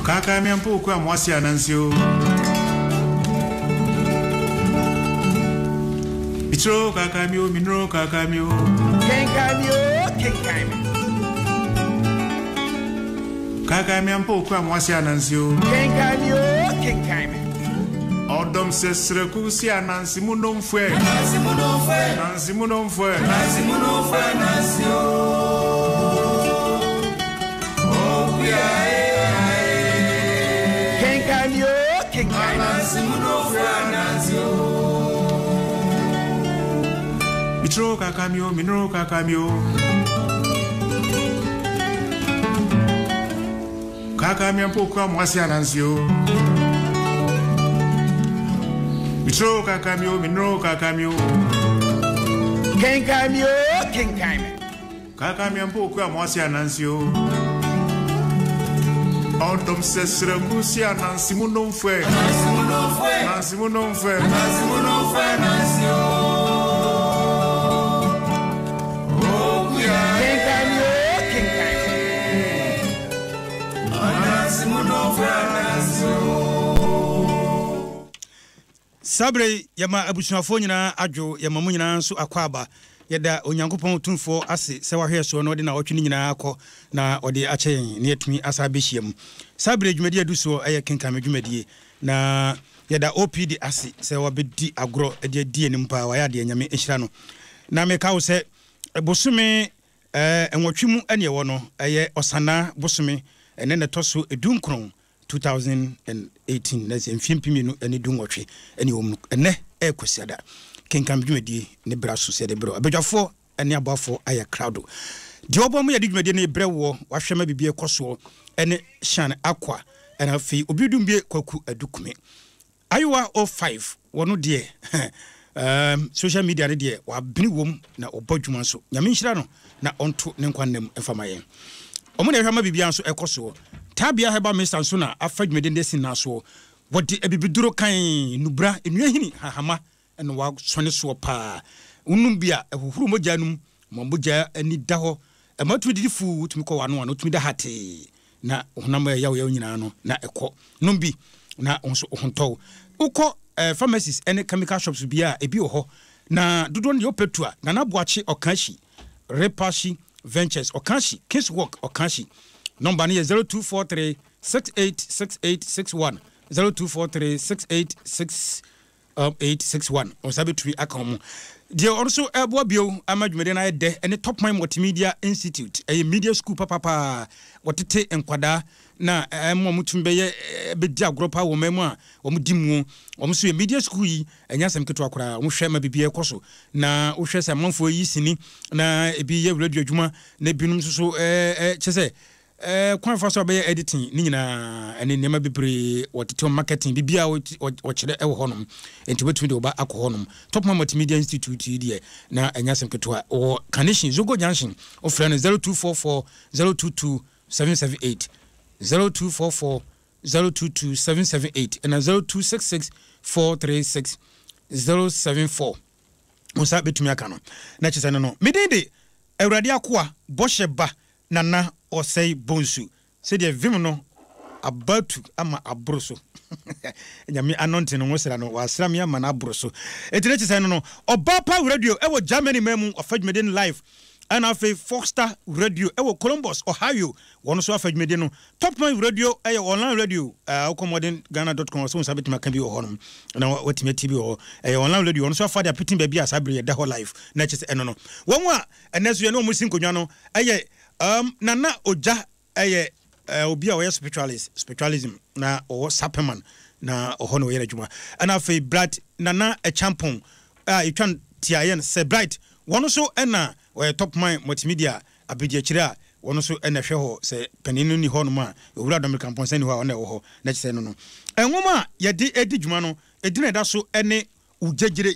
Kaka miampo kwa mwasi anansio. Mitro kaka mio, minro kaka mio. Kenkan yo, Kenkan. Kaka miampo kwa mwasi anansio. Kenkan yo, Kenkan. Adom sesre kusi anansi munomfwe. Nansi munomfwe. Nansi munomfwe. Nansi munomfwe nansio. Oh yeah. Kenkan yo, Kenkan. Nansi munomfwe nansio. Mitro kaka mio, minro kaka mio. Kaka miampo kwa mwasi anansio. Mitro kakamio, minro kakamio. Kenkan yo, Kenkan. Kakamio mpo kwa mwasi anansio. Adom sesre kusi anansi munomfwe. Nansi munomfwe. Nansi munomfwe. Nansi munomfwe nansio. Oh yeah. Kenkan yo, Kenkan. Nansi munomfwe nansio. Sabre yama abusuafo nyina adwo yama mu nyina nso akwaba yeda onyankopɔn tumfo ase sɛ wahwe so no de na ɔtwe nyina akɔ na ɔde akyɛn ne atumi asa behyiam sabre dwumadi adu so ɛyɛ kenkan dwumadi na yeda OPD ase sɛ wabedi agro de adi anim pa wa yade nyame ehyira no na meka wo sɛ bosome enwotwe mu ane ɛwɔ no ɛyɛ osana bosome ɛne ne toso edunkron 2018 na se mfimpimi no ene dunwotwe ene wom ene ekosiada kenkan dwumadi ne braso se de bro abadwafo ene abafo aye crowd di obom ya dwumadi ne brewo wahwema bibie koso ene shan akwa ena fi obidumbie kwaku adukume ayowa 05 wono de social media ne de wa bini wom na obodwuma so nyame nhira no na onto ne nkwannem efamaye omo ne hwama bibia so ekoso tabia heba Mr. Sona afadwumede ndesi naso wodi ebibiduro kan nubra enuahini hahama eno wa sone so pa unum bia ehuhuru mogya num mogya ani da ho ematu didifu tumi ko wano wano tumi da hate na honam ya wo nyina no na ekɔ numbi na onso hontow ukɔ pharmacies ene chemical shops bia ebi wo ho na dodo ne opetua na naboache okanshi repashi ventures okanshi kingswalk okanshi number ni 0243 686861 0243 6861 osabe tui akamu dia also ebo bio amadwumede na de ene Top Mind Multimedia Institute media school papa wotete enkwada na mo mutumbe ye bedi agropa wo memu a wo mudimu wo so media school yi enyasem keto akora wo hwe ma bibie ekoso na wo hwe se manfo yi sini na ebi ye radio adwuma na binum so chese kwan fa so be editing ni nyina ene nema bebre wotete marketing bibia wo kire ewo honom enti betumi de oba akohonom Top Mind Multimedia Institute die na enyasem keto a o connection zogo junction o frɛ no 0244 022 778 0244 022 778 and 0266 436 074 Musa betumi aka no na chese no medede awurade akoa bosheba nana Osei Bonsu se de vim no abatu ama abroso nyame anonte no wosera no wasra me ama na abroso etire chese no Obapa radio ewo Germany memu ofadwumeden live and afi Foxstar radio ewo Columbus Ohio wono so afadwumeden no Top Mind radio online radio ukomodern.ghana.com so sabeti makambi wo honom na watime TV wo online radio wono so afade apitin ba bia sabre da ho live na chese eno no wonwa eneso ye no musin konwa no nana oja obi a we spiritualism na o sapeman na oho no yere djuma ana fe bright nana a champon etwan tiayen se bright wono so ena we Top Mind Multimedia abidie kire a wono so ena hwe ho se paninu ni ho no ma owura Dom Campon ni ho a ona wo ho na kise no enwoma ye de edi djuma no edina da so ene ujegire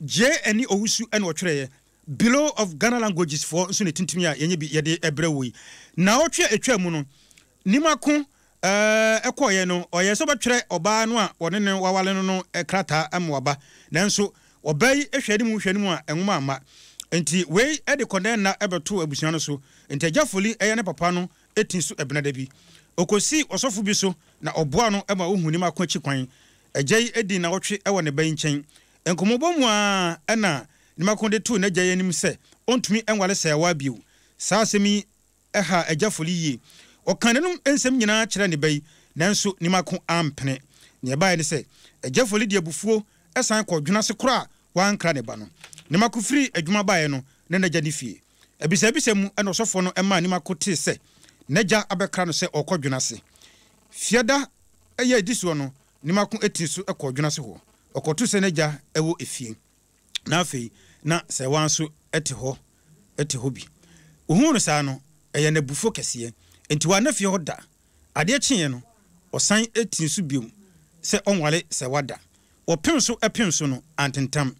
je eni owusu ena wo twere below of Ghana languages for so ne tintimi a yenye bi yede ebrewo na otwe etwa mu no nimako ekoye no oye so betwere oba no a wone ne wawale no krata amwaba nanso obai ehwade mu a enwuma ama enti we e de konden na ebeto abusuan no so enti agafoli eye ne papa no etin so ebena da bi okosi osofo bi so na oboa no ema ohuni makwa chi kwan agye edi na wotwe ewo ne ban nchen enkomobomu a na ne makonde tu na gye anim se ontumi enwale sewa biu saa semi eha agyafoli yie okanenum ensem nyina kyerɛ ne bai nanso ne makon ampene ne bae ne se agyafoli de abufuo esan kɔ dwuna se kora wankra ne ba no ne makofiri adwuma bae no ne nagya ne fie ebisa mu na osofo no ema ne makote se nagya abekra no se okɔdwuna se fiada eye edisuo no ne makon eti so ekɔdwuna se ho okotu se nagya ewo efie na afei na se wanso eti ho bi ohun no saa no eye na bufo kese enti wa na fie ho da ade kyenye no osan eti so biom se onwale se wada opim so no antentam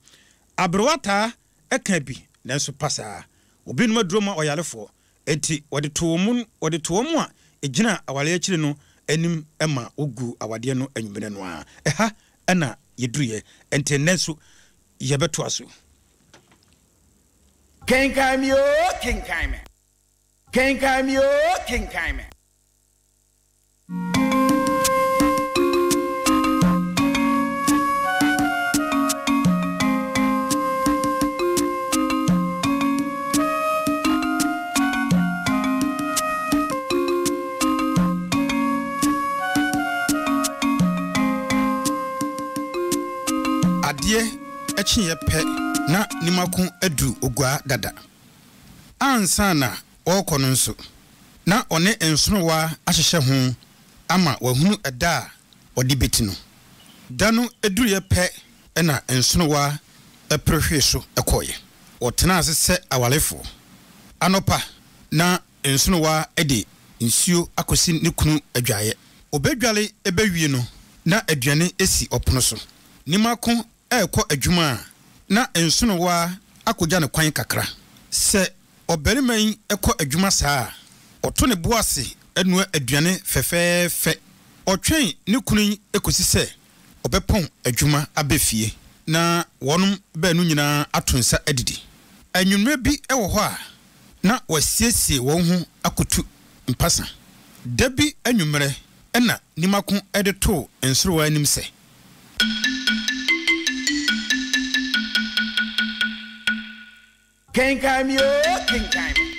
abrowata eka bi nanso pasa obinum adroma oyalefo enti wode to mu a egina awale akire no anim ema ogu awade no anwumene no a eha ana yeduye enti nanso yebeto aso Kenkan yo, Kenkan me. Kenkan yo, Kenkan me. Adie echinye pe na nimakun edu ogwa dada ansa na okono nso na one ensonowa ahyehye ho ama wahunu eda odi betino dano eduriye pe na ensonowa eprehwe so ekoye otena asese awalefo anopa na ensonowa ede nsuo akosi ne kunu adwaye obedwale ebewie no na aduane esi opono so nimakun ekọ adwuma na ensonowa akogya ne kwan kakra se oberiman ekọ adwuma saa oto ne boase enu aduane fefefe otwen ne kunu ekosi se obepon adwuma abefie na wonum baanu nyina atonsa adidi anwumre bi ewo ho a na wasiesie won ho akotu mpasa dabi anwumre ena nimakun edeto ensorowa anim se Kenkan yo, Kenkan me.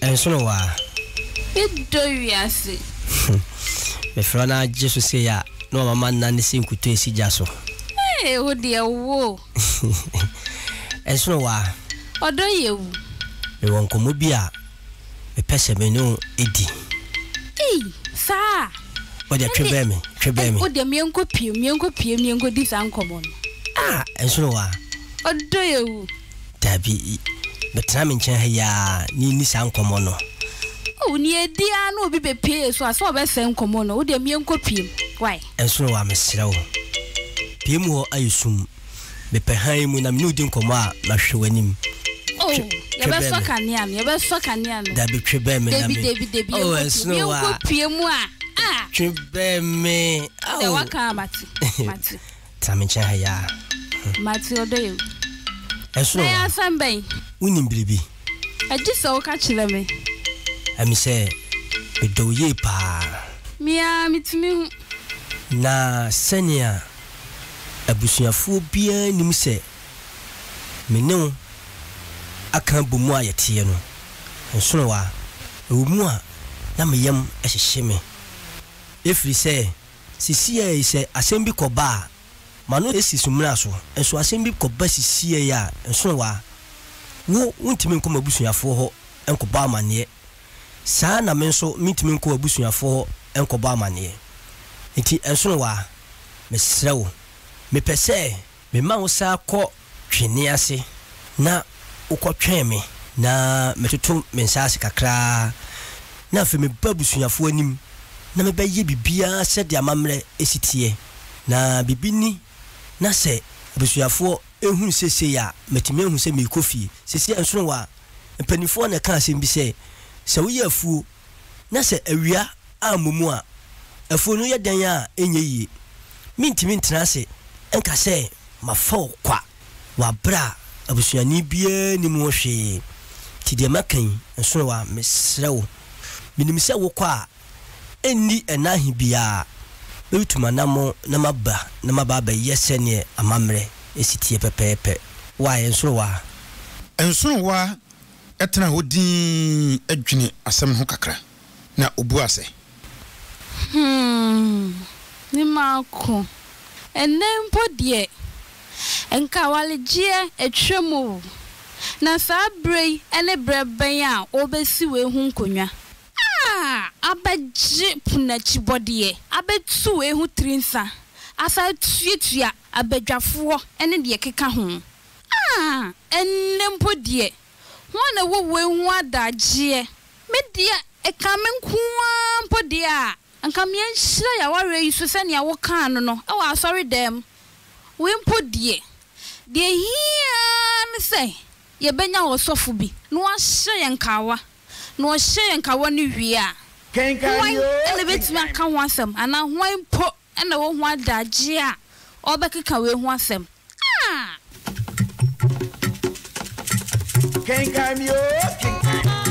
Ensonowa Idoyase me frana jesu se ya no mama na ne sinkuto esi jaso wo de wo Ensonowa odo yewu me won komo bia me pese me no edi sa Odia twebe me odia mienko pie di sankomo no Ensonowa odo yewu tabi betra me nchen ha ya ni sankomo no ni edia no obi bepie so asa obese nkomo no odia mienko pie why Ensonowa me srewo pie mu ho ayesum me pe han mu na me no di nkomo a ma hwewanim yebe so kania no dabi twebe me na me Debi Ensonowa pie mu a twebe me de waka mati tamenchen ha ya mati odo yewu Ensonowa ya samben unim bilibi ajiso ka chile me ami se bedoye pa mia mitimi hu na senia abusuafo bia nim se menu aka bomu ayete no Ensonowa ewumu a na meyam ehyehye me efri se sisia se asembi koba mano esi sumra so enso asembi koba sisia ya Ensonowa wo untimi nko mabusuafo ho enkoba amane saa na menso mitimi nko abusuafo ho enkoba amane enti Ensonowa mesrewo mepese me ma wo sa kɔ twene ase na ukotwen me na metoto mensase kakra na fe me babusuafo anim na me baye bibia se de amamre esitie na bibini na se abusuafo ehun sese ya metime ehun se me kofi sese Ensonowa mpanifo na ka asem bi se woye afuo na se awia amumu a afuo no ye dan a enye yie mintimi ntena se enka se mafo kwa wabra abusuani bia ni mu hwe ti de makan nso wa mesrewo minimisa wo kwa enni enahi bia utuma namo na maba ba yesene amamre esitie pepepe wa nso wa etena hodin adwene asem ho kakra na obu ase ni mako enempo die enka walegie etwemu na sabrei ene breben a obesi we hu nkonwa abaje punachi bodie abetu we hu trinsa asa tuetua abadwafo ene de keka ho enempo die wana wo we hu adagie media ekamenkuwa mpode a anka me nhira ya ware yiso sene ya wo kan no e wa sorry dem we mpodie de hia me say ye benya wo sofo bi no ahye yenkawa no ahye yenkawa ni wi a Kenkan yo ene betimi aka ho asem ana hwan po ene wo ho adagie a obekeka we ho asem Kenkan yo Kenkan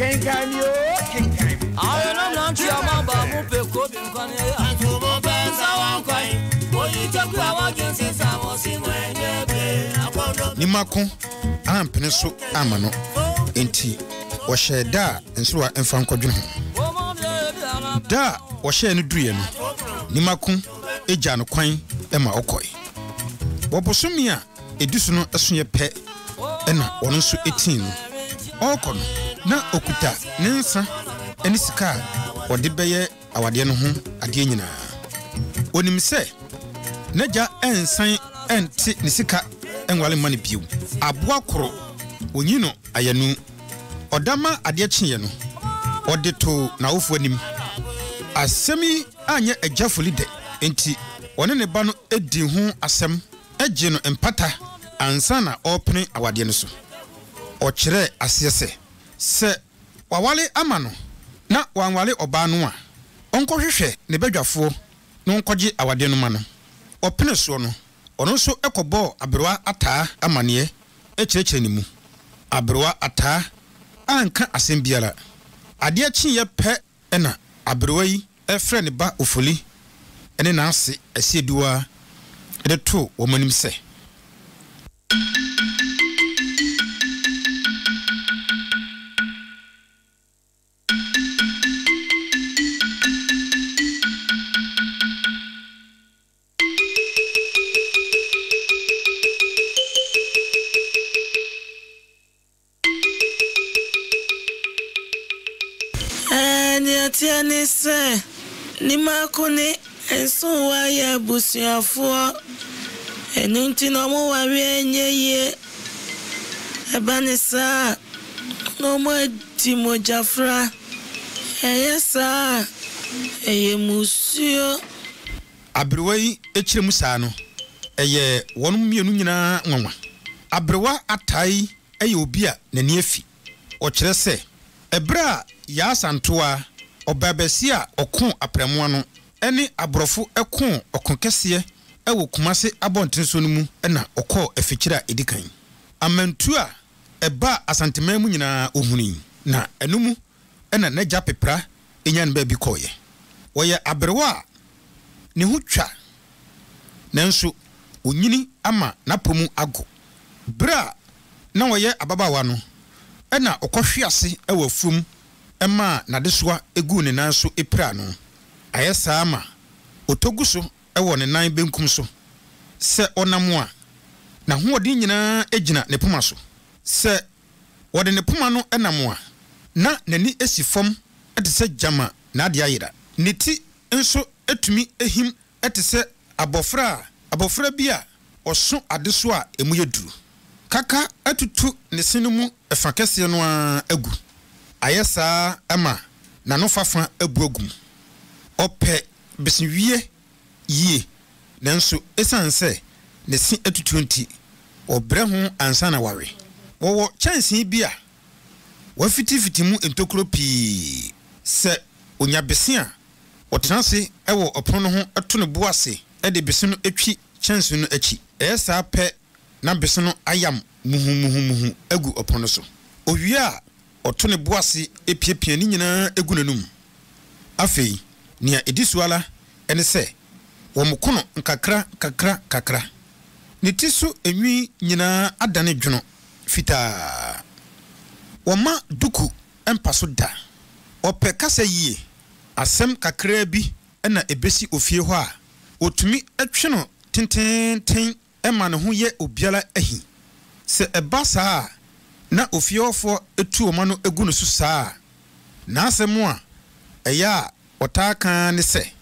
Kenkan yo Kenkan I am not your mama who pe ko bin kwan ya to bo ben sa wan kwan o yi taku awa gen se sa wo si mwenye be akodo ni mako ampene so amano enti wo hye da nso wa emfa nkodwene ho da wo hye no duye no ni mako eja no kwan ema okoi wo bosumi a edisu no eso ye pe ena wono nso etin no okono na okuta nensa eni sika odi beye awade no ho ade nyina onim se naja ensan enti ni sika enwale mane biu aboa koro onyino ayanu odama ade kyenye no ode to na ofu anim asemi anya ajafuli de enti one ne ba no edi ho asem agye no empata ansa na opene awade no so okire asese se wawale amano na wanwale oba no a onkohwehwe ne badwafo no nkogye awade no ma no opene so no ono so ekobo abrewa ataa amane ekirekire ni mu abrewa ataa anka asem biara ade akyi ye pe ena abrewa yi efre ne ba ofoli ene na ase asieduwa ede to womanim se Tiani se ni makoni enso wa ya busuafo enunti no mo wa enye ebanisa no mo di mo jafra eyesa eyemusio abrewai ekire musa no eye wonum mienu nyina nwanwa abrewa atai eye obi a nani afi o kire se ebra ya santoa obabesi a okun apremo no ene abrofo ekon okonkese ewo kumase abontenso no mu na okọ efikira edikan amantu a eba asantemamu nyina ohuni na enumu ena naja pepra enyan ba bi koye woye abrewa ne hutwa nanso onyini ama napomu ago bra na woye ababawa no ena okohwease ewo fum ema na desoa egu ne nanso epra no ayesa ama otoguso ewo ne nan benkum so se onamo a na hoodi nyina egina ne poma so se wode ne poma no enamo a na nani esi fom etese jama na ade ayira niti nso etumi ehim etese abofra bia oso adeso a emu yeduru kaka atutu ne sinumu efakese no a agu ayesa ama na no fafa abuagum ope besinwie yie nanso esanse ne si atutu nti obre ho ansa na ware wo chance bia wafiti mu entokro pi se onya besia otranse ewo opono ho ato ne boase e de besino etwi chance no achi esa pe na besino ayam muhu agu opono so owia oto ne boase epiepie ni nyina egu nanum afei nia edisuala ene se wo mkono kakra ne tiso enwi nyina adane dwono fita woma duku empaso da ope kasa yie asem kakra bi na ebesi ofie ho a otumi atweno tenten ema ne ho ye obiala ahi se ebasa na ofie ofo etu oma no egu no so saa na asem a eya otaka ne se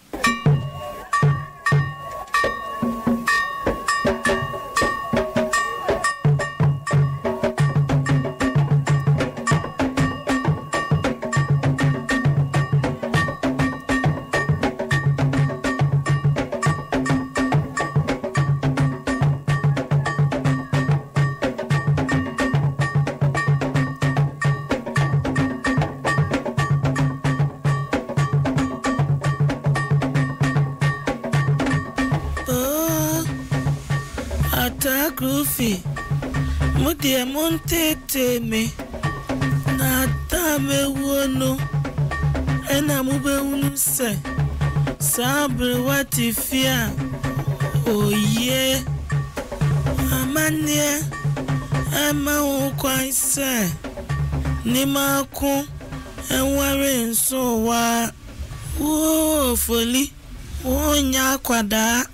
Groovy, mudia montete me na dame wono ena mube unu se sabre wati fia oye amanie ema ukwa se ni maku enware nso wa wo foli wo nya kwada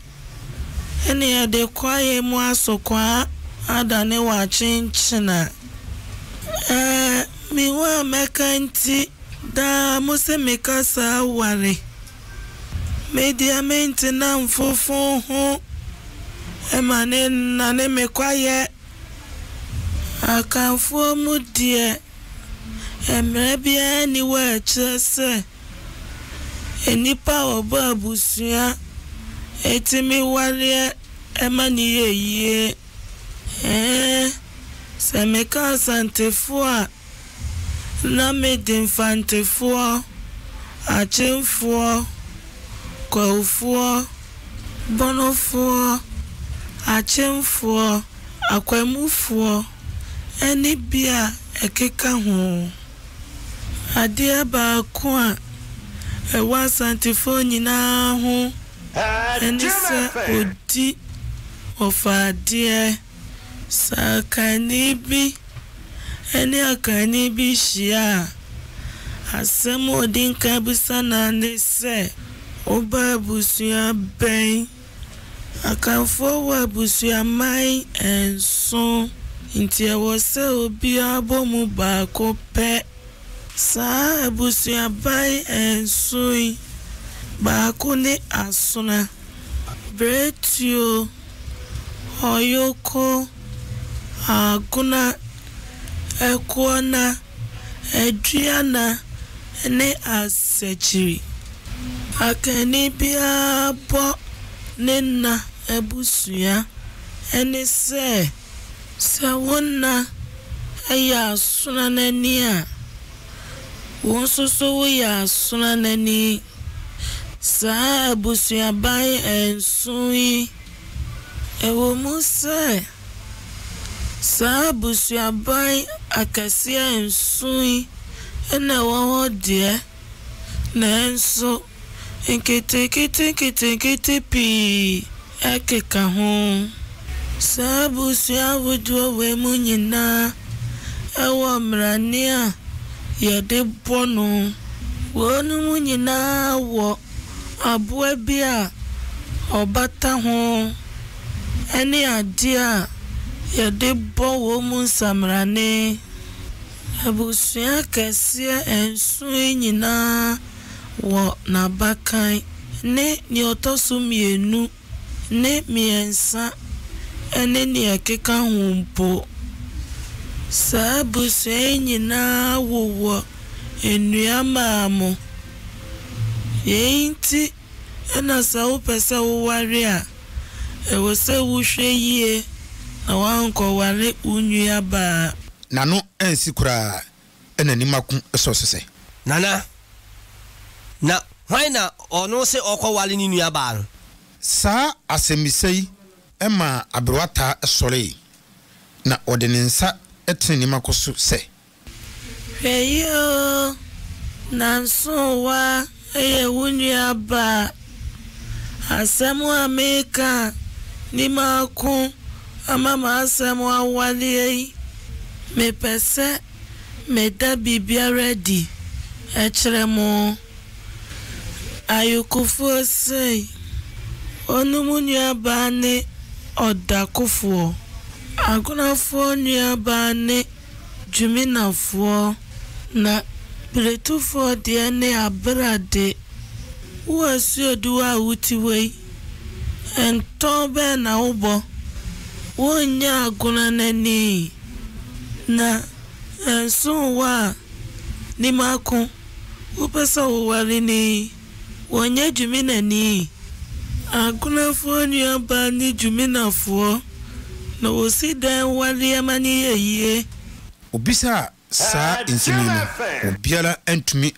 ene ya de kwaye mu asokwa adane wa chinchina mi wa mekanti da mose mekasa ware mediament na mfofo ho emane na ne mekwaye akanfo mu die emre bia ni wa chese enipa obabusia etimi ware emani ye semeka santefo na medinfantefo achemfo kwafo bonofo achemfo akwamufo eni bia ekeka ho ade ba ko a ewa santefo nyina ho enisa odi ofadie sakanibi eni akanibi shia asem odin kabusana nese oba busuya ben akanfo wa busuya mai enso nti ewose obi abomu ba ko pe sa busuya bai enso ba ko ne asuna bretio oyoko aguna ekona edriana ne asechiri akani bia bo nena ebusuya ene se wona eya suna nani a wonsoso wo ya suna nani saa busuaban ensui ewo musa saa busuaban akase ensui ena wo de na enso nkete pi ekeka ho saa busuawodo we mu nyina ewo mrania yede bono wonu mu nyina wo aboa bia obata ho ene adia yede bo wo mu samrane abusua kase ensu nyina wo na bakan ne ni otoso mienu ne miensa ene ni ekeka humpo sabusua nyina wo enuamamo yenti ena sawo pese wo ware a ewo se wo hwe yie na wanko ware unuaba nano ensi kura ena nimaku esosese nana na why na ono se okowale ni nuaba no sa asemisei ema abrwata esore na odenensa etene nimaku so se heyo nanso wa eye wunuaba asemu ameka nimaku amama asemu awale me pese me da bibia ready echremo ayukufu sei onu nuaba ne odakufu agunafo nuaba ne juminafo na bretufo de ne abrade wo asuoduwa wutiwe entobe na ubo wonya aguna nani na ensuwa ni maku upesa uwali ni wonya jumina ni aguna ni aba ni jumina fo na osida wali amani yeye obisa sa insimino obiara entumi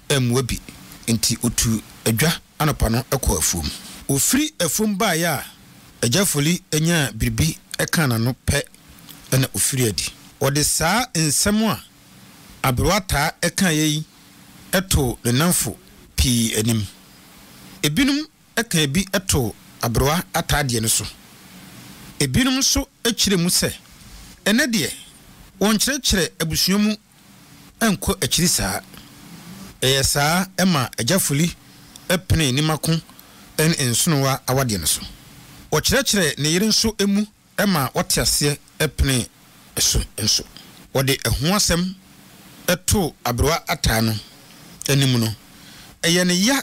emwabi enti otu adwa anapa no ekọ afum ofiri afum ba ya ajafoli enya biribi ekana no pe na ofiri adi ode saa nsem a abrwata ekan yi eto ne namfo pi anim ebinum ekan bi eto abrwa atade ne so ebinum so akire mu se ene de won kyerɛkyerɛ abusuamu enko akiri saa saa ema ajafoli epene nimako en ensonowa awade ne so o kyerɛkyerɛ ne yere nso emu ema wotiase epene eso enso wode eho asem eto abrwa ata no anim no eye ne ya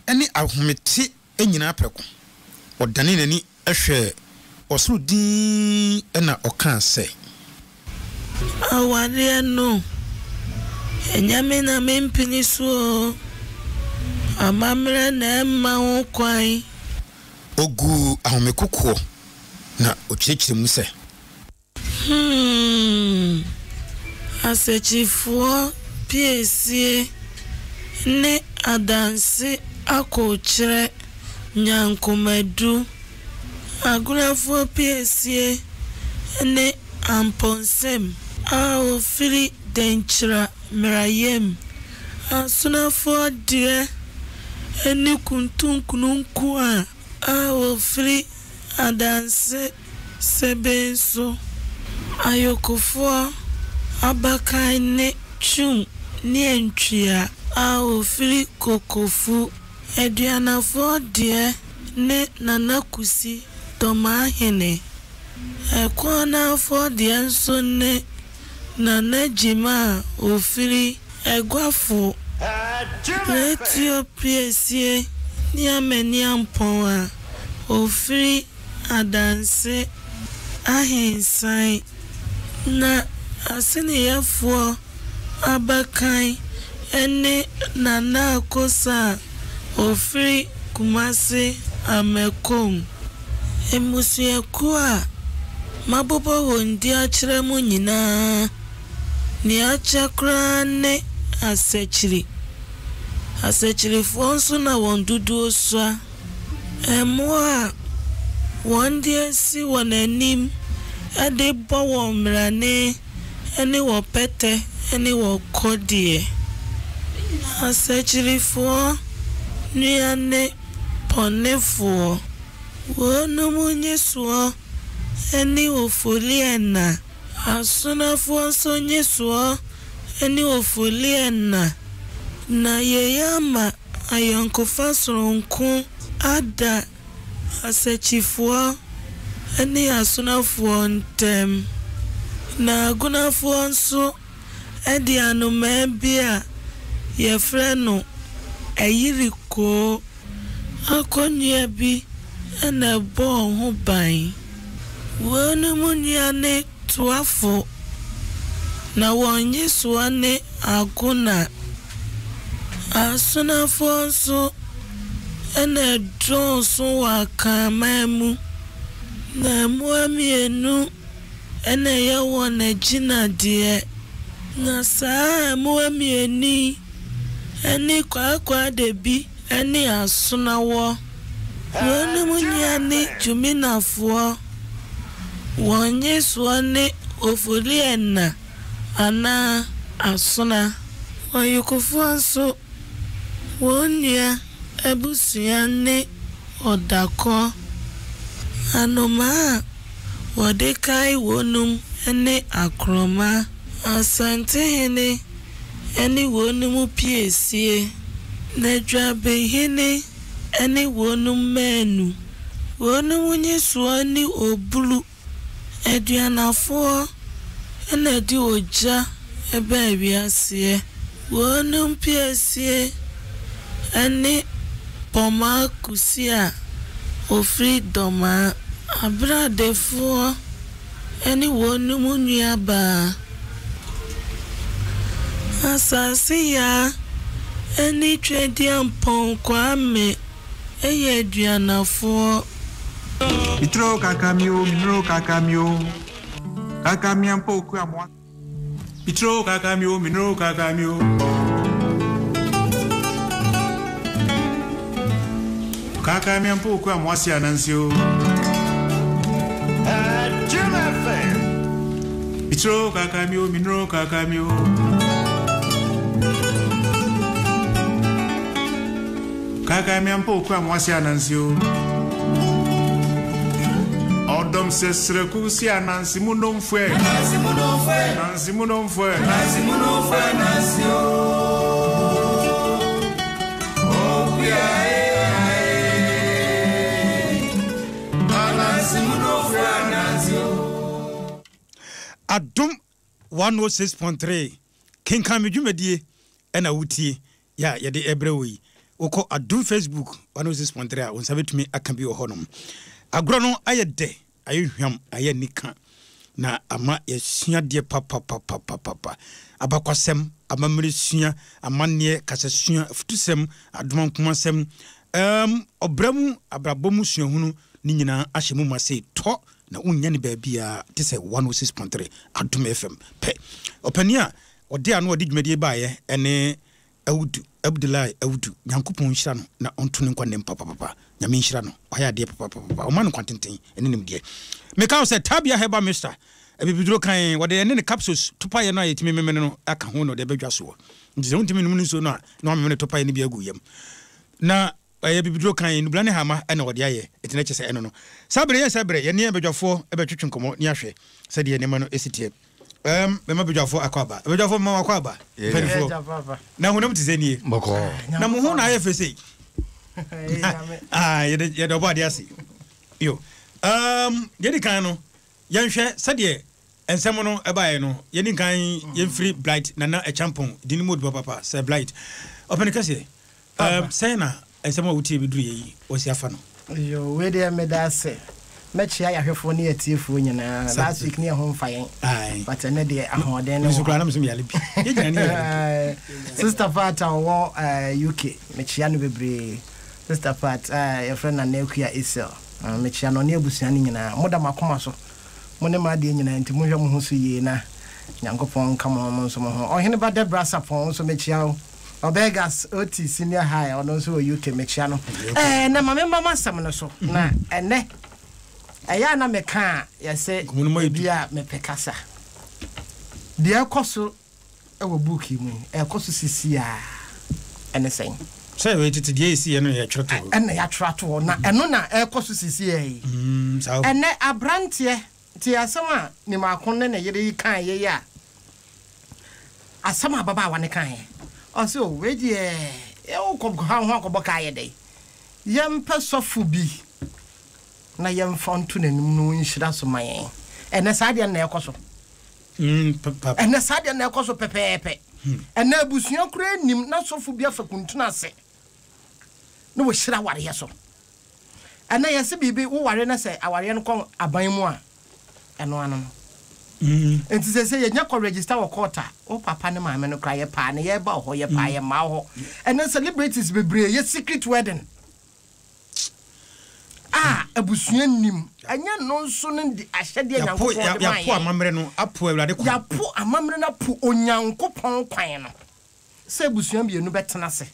ene ahomete enyina preko odane nani ehwe osoro din ena oka se awale no enyame na mempini so amamre na emma wo kwan ogu ahomekoko na okyekire mu se asechifo piesie ne adanse akokyere nyankomadu agurafo piesie ne amponsem a ofiri denchira mirayem asunafo die eni kuntunkununku a ofiri adanse sebenso ayokofo abakan ne chum ne entwia a ofiri kokofu eduanafo die ne nanakusi tomahene ekwana fo die nso ne nanajima ofiri egwafo Ethiopia sie ni ameni ampon a ofiri adanse ahensan na asene yafo abakan ene nana akosa ofiri kumase amekom emusueku a mabobo wondi akyerɛ mu nyinaa ni akyakra ne asɛkyiri asechirifoɔ nso na wɔn dodoɔ soa ɛmoa wɔn de si wɔn anim ɛde bɔ wɔn mmerane ɛne wɔ pɛtɛ ɛne wɔ kɔdeɛ asechirifoɔ nuane pɔnefoɔ wɔnom nyesoɔ ɛne ofoliɛna asonafoɔ nso nyesoɔ ɛne ofoliɛna na yeyama ayɔnkofa soronko ada asechifoɔ ɛne asonafoɔ ntem na agunafoɔ nso ɛde anoma bi a yɛfrɛ no ayiriko akɔnnua bi ɛna ɛbɔ ho ban wɔnom nuane toafo na wɔn nyesoɔ ne aguna asonafoɔ nso ɛna ɛdɔɔso wɔ akaman mu na mmoa mmienu ɛna ɛyɛ wɔn agyinadeɛ na saa mmoa mmienu ɛne kwaakwa de bi ɛne asonawɔ wɔnom nuane juminafoɔ wɔn nyesoɔ ne ofoliɛna anaa asona wɔyikofoɔ nso wɔn nua abusua ne ɔdakɔ anoma a wɔde kae wɔnom ne akrɔma asantehene ne wɔnom piesie na dwabehene ne wɔnom manu wɔnom nyesoɔ ne obulu aduanafoɔ na di ogya ebe wiase wɔnom piesie ɛne pɔma kusia ofri dɔma abradefoɔ ɛne wɔnom nuaba asase ya ɛne twedia mpɔn kwame ɛyɛ aduanafoɔ Mitro kakamio, minro kakamio. Kakamia mpoku amwa. Mitro kakamio, minro kakamio. Kakamia mpoku amwa si anansio. Mitro kakamio, minro kakamio. Kakamia mpoku amwa si anansio. Adom sesreku si anansi munom fwe. Nansi munom fwe. Nansi munom fwe. Nansi munom fwe nansio. Oh Nansi munom fwe nansio. Adom 106.3 Kenkan medwumadie ena wutie ya yede ebrewi woko Adom Facebook 106.3 a wonsabetumi aka bi ohonom agro no ayede ayehwam ayenika na ama yesua de papa abakwasem amamresua amanne kasasua futusem adoma nkomasem obramu abrabomu suahunu ni nyina ahyemu mase to na unya ne baabia te se 106.3 Adom FM pe opania ode anu ode dwumadie baaye ene awudu Abdullahi awudu nyankopon hyira no na ontone nkwane papa nyame hyira no ɔyɛ ade papa o man kwantenten ene nimde meka wo se tabia heba mister ebibiduro kan wode ene ne capsules topa ye no ayetimi memene no aka ho no de badwa so nti se untimi num nso no a na memene topa ye ne bia gu yam na ebibiduro kan nubla ne hama ene wode aye etine kyese eno no sabre ye ne badwafo ebetwetwe nkomo ne ahwe se de ne ma no esitie bema bedwafo akwaba bedwafo ma akwaba fenifo na hunam tizeni boko na mu hu na aye fese ye do body ase yo yedi kan no yenhwe sede ensem no ebaye no yedi kan yen free blight na a champion dini mode papa say blight open kase say na ensem awutie beduru yi osi afa no yo we dey medase mechia ya hwefo ne atiefo nyina last week ne ho mfayen but ne de ahoden ne so na mso yale bi ye nyina ne sister Fata wo UK mechia no bebre sister Fat your friend na Nekuya Isel mechia no ne abusua ne nyina moda makoma so mo ne ma de nyina nti mo hwe mo ho so ye na nyankopon kama mo nso mo ho ohene ba de brasa pon so mechia Obegas OT senior high on also UK mechiano na mama sam no so na ene eya na meka ya se bia mepekasa dia koso ewo book mu koso sisi a ene sen say we tete dia isi eno ya twoto ene ya twoto na eno na koso sisi e ene abrantie ti asama ni makon ne yere kan ye ya asama baba wa ne kan ye also we die e o ko ha ko boka ye dey yem pesofu bi na yem fontu nanum no nhira so mayen ene saade na ekoso ene saade na ekoso pepepe ene abusua kura nim na sofu bi afakuntu na se no wo hira ware ye so ene yese bibi wo ware na se aware no kon aban mu a eno ano enti se ye nya ko register wo court o papa ne maame no kra ye pa ne ye ba ho ye pa ye ma ho ene celebrities bebre ye secret wedding abusua nim anya no nso ne di ahyede nyankopon de ma ya po amamre no apo awurade ko ya po amamre na po onyankopon kwan no se abusua bienu betena se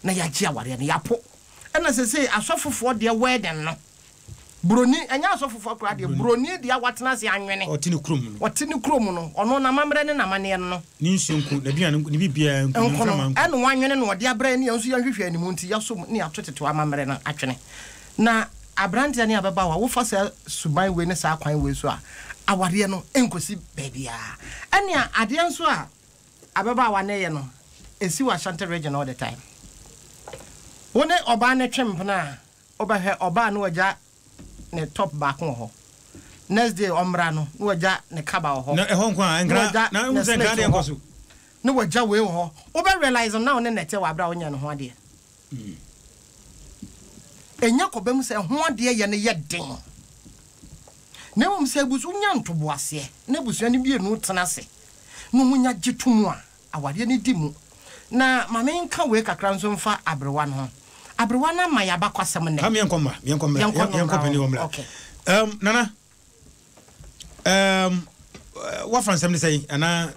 na ya gi aware ne ya po ena se asofofo de wedding no broni anya asofofo akra de broni de awatena se anwene otini krom no ono na amamre ne na mane no ni nsunku na bia ne bibia nku na eno wanwene no de abrɛ ne yanso yanhwehwɛ animu nti yaso ne atoteto amamre no atwene na abrante ne ababa wa wo fa sa suban we ne sa kwan we so a aware no enkosi baabia ene ade nso a ababa wa ne ye no esi wa Ashanti region all the time woni oba ne twempna obahwe oba no waja ne top back ho next day omra no waja ne kaba ho na ehon kwa engra na unse engra de enkoso no waja we ho oba realize now ne nete wa abra wonya no ho ade enya kobem se ho ade ye ne ye den na wo mse busu nya ntobo ase na busu ne bie no tena se no munya gitumu a awade ne dimu na mame nka we kakra nso mfa abrewa no abrewa na ma ya bakwasem ne ha menkoma yenkopeni womla nana wa fransem ne sei ana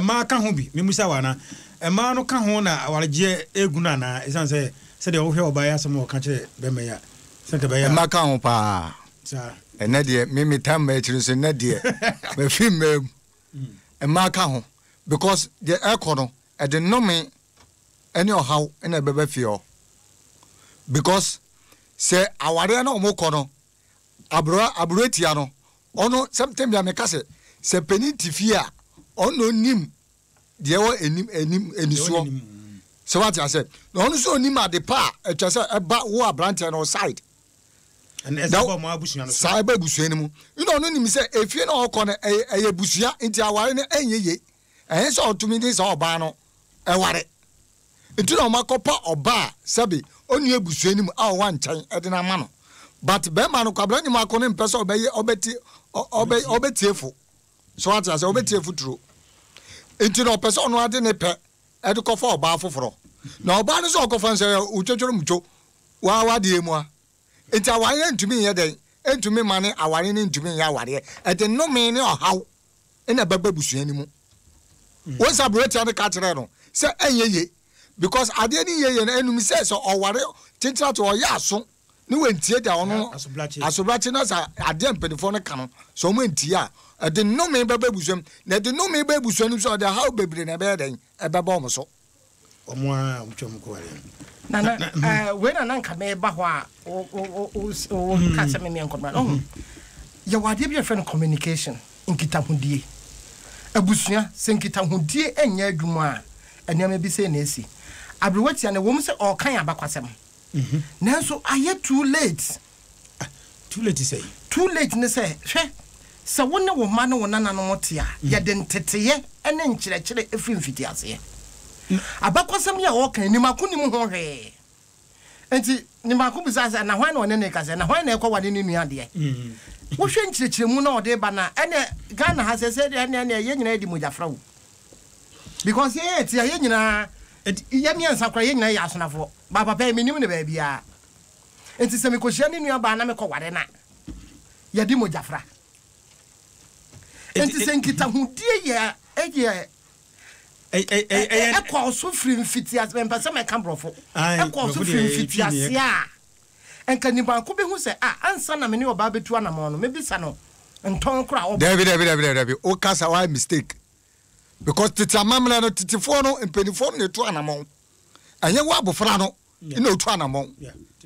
ma ka ho bi memusa wa na ma no ka ho na awareje eguna na esanse se de wo hwe oba ya asem ka kire be me ya se te be ya ma ka ho pa sa ene de me tam ma chiri so ne de me film ma ka ho because the econo e de no me any how ene bebe fio because say aware na omokono abro etia no ono sometimes ya meka se peniti fia ono nim de wo enim enisuo so what I said no ono so nim ade pa etwa se eba wo abrante no side and ezaba mo abusuan no sai ba busuan mu you know no nim se efie na okono eye busua nti aware ne enyeye so otumi din se oba no eware nti na makopa oba sabi onu ebusuan mu a wan chan ede na ma no but be ma no kwabla nyima akone mpese obeye obetiefu so what I say obetiefu true nti na opese onu ade ne pe ede kofa oba afoforo na oba no so kofa nse utwetwere mucho wa de mu a nti aware ntumi ye den ntumi mane aware ne ntumi ye aware ede no me ne ohaw ena baba busuan mu won sabrate ade ka kire no se enyeye because ade ni yeye na enum se so oware tintra to oyaso ni wentie da ono asobrachi na sa ade mpedifo no ka no so mo entie a ade no me baba busuam na ade no me baba busuam so ade how bebre na be den e baba omo so omo a utwom ko wale na we na nka me ba ho a o ka se me enkomra no ya wade bi friend communication nkita hodie abusua se nkita hodie enya adwuma a eniam bi se na esi abrewati na wo mse o kan abakwasem nanso aye too late say too late ne say hwe se wo ne wo ma ne wo nana no motia ye de nteteye ene nkyerɛkyerɛ efimfiti ase abakwasem ya wo kan ni makonim ho hwe enti ni makobisa se na hwan na one ne ka se na hwan na ekwa wade ne nua de wo hwe nkyerɛkyerɛ mu na ode ba na ene Ghana ha se de ene ye nyina di mojafra wo because ye ti ye nyina ye mi ansakra ye nyina ya asonafo ba papa e minim ne ba bia enti se me kohia ne nua ba na me kɔware na ye di mojafra enti se nkita hudie ye ɛkɔ so firi mfitiase mpɛ sɛ mɛka borɔfo ɛkɔ so firi mfitiase a ɛnka nipa ko bi hu sɛ ansa na me ne ɔbaa bɛtu anamɔ no mebisa no ntɔn kora ɔbɔ David o kasa wa mistake because titi amamla no titifo no mpenifo no etu anamɔ ɛnyɛ wa abofra no ina otu anamɔ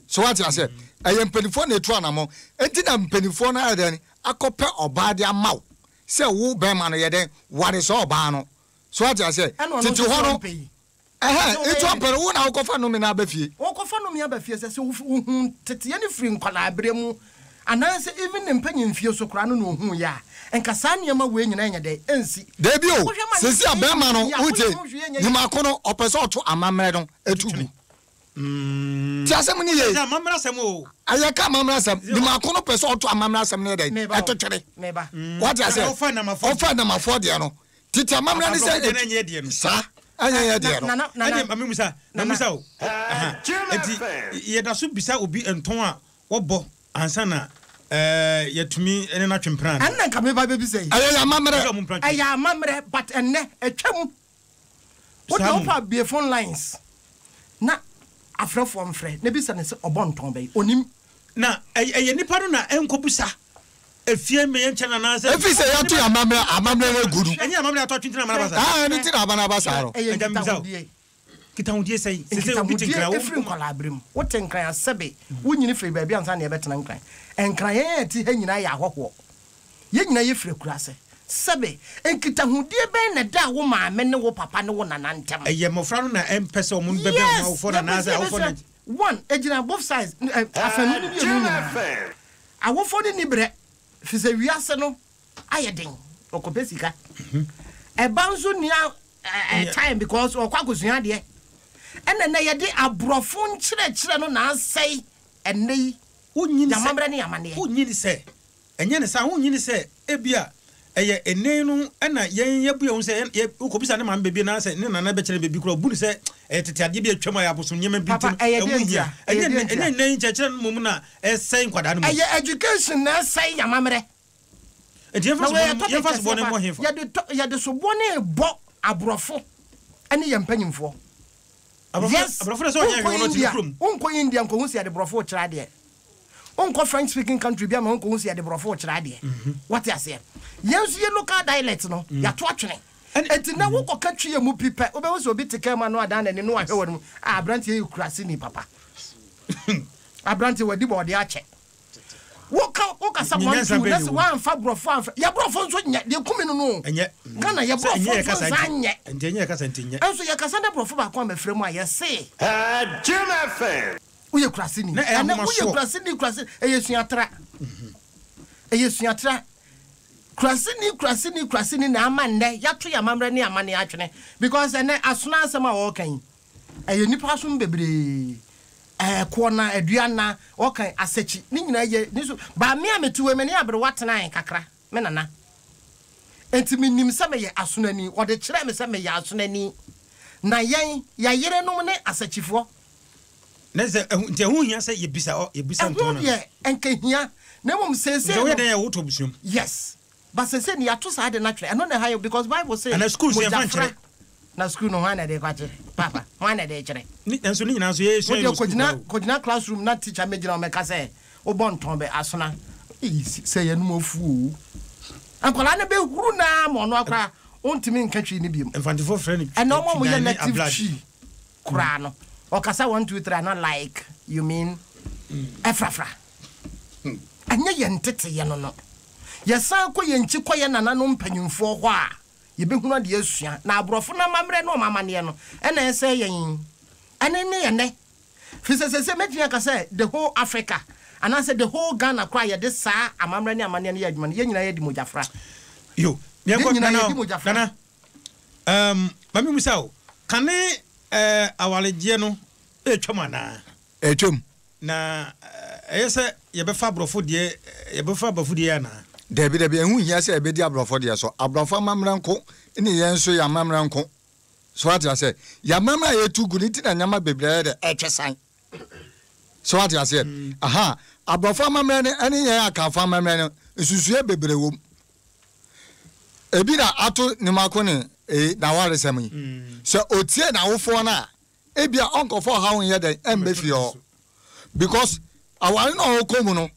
so what I say ɛyɛ mpenifo no etu anamɔ enti na mpenifo no ayɛ akɔpɛ ɔbaa de amaw sɛ wo bɛma no yɛ den ware sɛ ɔbaa no so what I say titi ho no etu apere wo na akɔfa no me na abafie wɔkɔfa no me abafie sɛ wo tete ye ne firi nkwala abre mu ananse even ne mpanyin fie so kora no hu ya enka saa niema we nyina nya de ensi debi o sesi abema no uje ni makono opese oto amamre no etugu ti asem ni ye amamra sem o ayaka amamra sem ni makono pese oto amamra sem ne de etotwere meba what I say ofa na mafo de no titi amamra ni se enye de no sa anya de no anya mamusa o enti ye da so bisa obi enton a wobɔ ansana yatumi ene na twempran anna ka me ba be bi sei ayi amamre but enne atwam what do pa be phone lines na afrefo mfre na bi sa ne se obonton be onim na nipa no na enkobusa efie me yenche na na se efi se yato amamre na gudu enye amamre ato twintina amana basa ni tina abana basa ro kita hundie sei se obi tinkra wo efri nkwala abrem wo tinkran asebe wo nyini firi baabi ansa na ye betena nkran enkran ye ti ha nyina ya ahɔhɔ ye nyina ye firi kurase sebe enkita hundie ben na da wo maame ne wo papa ne wo nanantem eye mofra no na empese omun bebe wo for na naza wo for na one ejina both sides afanu ni bi enu awofo ni nibre fi se wiase no ayeden okopesika ebanzo nia time because okwagosuan de ene na yede abrofo nkyerɛkyerɛ no na asɛi ene wonyini se yamamre ne yamane wonyini se enye ne sa wonyini se ebia eye ene no na yen yabu ye se ukobisa ne mam bebi na se ne nana bekyere bebi kro bu ne se tete ade bi atwam ya boso nyema bi tim enye ne nkyerɛkyerɛ no mum na ɛsɛi nkwada no mu eye education na asɛi yamamre ye fast born mo hefo yede so bone bo abrofo ene ye mpanyimfo abrofo so nya hwe no tikrom unko India nko hu se de brofo kyerɛ de unko French speaking country bia ma unko hu se de brofo kyerɛ de what you say yensu ye local dialect no ya to atwene enti na wo koka twie mu pipe obewo se obi teke ma no adan na ni no ahwe wonu abrantie ye kurase ni papa abrantie wadi bo de ache woka someone to that's one fa brofo anfa ya brofo nso nya de kumi no enye Ghana ya brofo nso anye enye ya kasa enye enso ya kasa na brofo ba kwa mafrɛ mu a ye se Juna fan uye kurase ni na uye kurase eye suatra kurase ni na amande ya to ya mamre ne amane atwene because ene asona asema wo kan eye nipa so bebre kona aduana okay asechi ni nyina ye ni so ba me ametuwe me ne abre watena kakra me nana enti minim se me ye asonani wo de kire me se me ye asonani na yen ya yere no ne asechifo na se nti hu hia se ye bisa ntona ye enke hia na mum sese no we dey ya woto busium yes but sese ni ato sa de na twere eno na ha because Bible say na school se fan kire na school no hwana de kwache papa hwana de kire ni enso ni nyina so ye so kojina classroom na teacher me gina o meka say o bon ton be asona say ye no mofu ankola na be huru na mo no akra ontimi nka twi ni biem infantifo friend and no mo ye native chi kura no o kasa 1 2 3 not like you mean efrafra anya ye ntete ye no ye san ko ye nchi ko ye nana no mpanyimfo ho a ye be hunu de asua na abrofo na mamre no mamane no ena ese yen ene ne ye ne fi se metia ka say the whole Africa and I said the whole Ghana cry ye this sa amamre ne amane ne ye adwuma ye nyina ye di mojafra yo me ko nana mami musao kane awaleje no etwam ana etwam na eyese ye be fa brofo de ye be fa bafo de ana Debi ehu hia se ebedi abrofo de so abrofo mamranko ene yenso ya mamranko so what I say ya mamra ye tugu ni tina nyama bebre de etwesan so what I say aha abrofo mamra ne ene ye akafa mamra ne susuye bebre wom ebi na ato ni mako ne na ware semi so otie na wofo na ebia uncle for how here den embefi o because aware no okomu no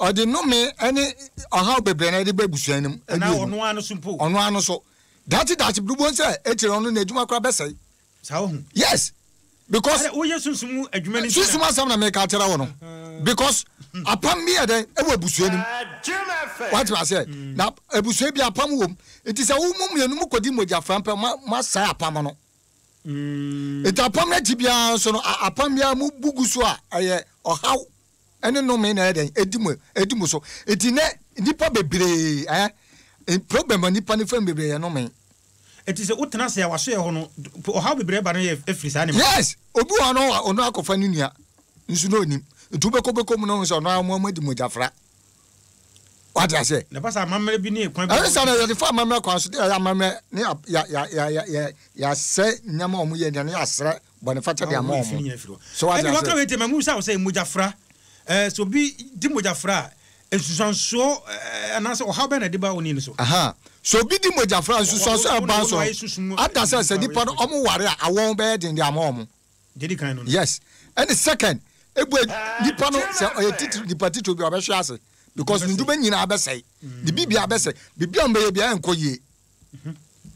odi no me any how bebre na de babusu anim na ono anu so that blue say etire ono na adwuma kra besai yes because o yesunsumu adwuma ni susuma sam na me ka tera wo no because apam me den e wa busu anim what you say na ebusu bi apam wo it is a wo mu kodi moja frampa ma sai apam no it apam na tibia so no apam ya mu bugusu a aye ohaw ene no me na den edimu so etine nipa bebre problem nipa ni fam bebre no me it is a utna se waso ye ho no ohaw bebre ba no ye efrisa ne yes obi wa no ono akofa ni nua nsu no onim ntubeko mu no so no amadi moja fra what I say na pasa amamre bi ni ekwan bi I say na the farm amamre kwan so dey amamre ni ya se nyama omu ye ne ya sere boniface de amom so what I say e wakra wete mamu say moja fra so bi di moja fra esusanso anase o haba na de ba oni so aha so bi di moja fra esusanso e ba so ada say dipa no omu ware a awon be de amom dedi kan no yes and the second ebu dipa no say o titiri dipa titiri bi obehwe ase because ndu be nyina abesai the bibi abesai bibi on be bia enkoye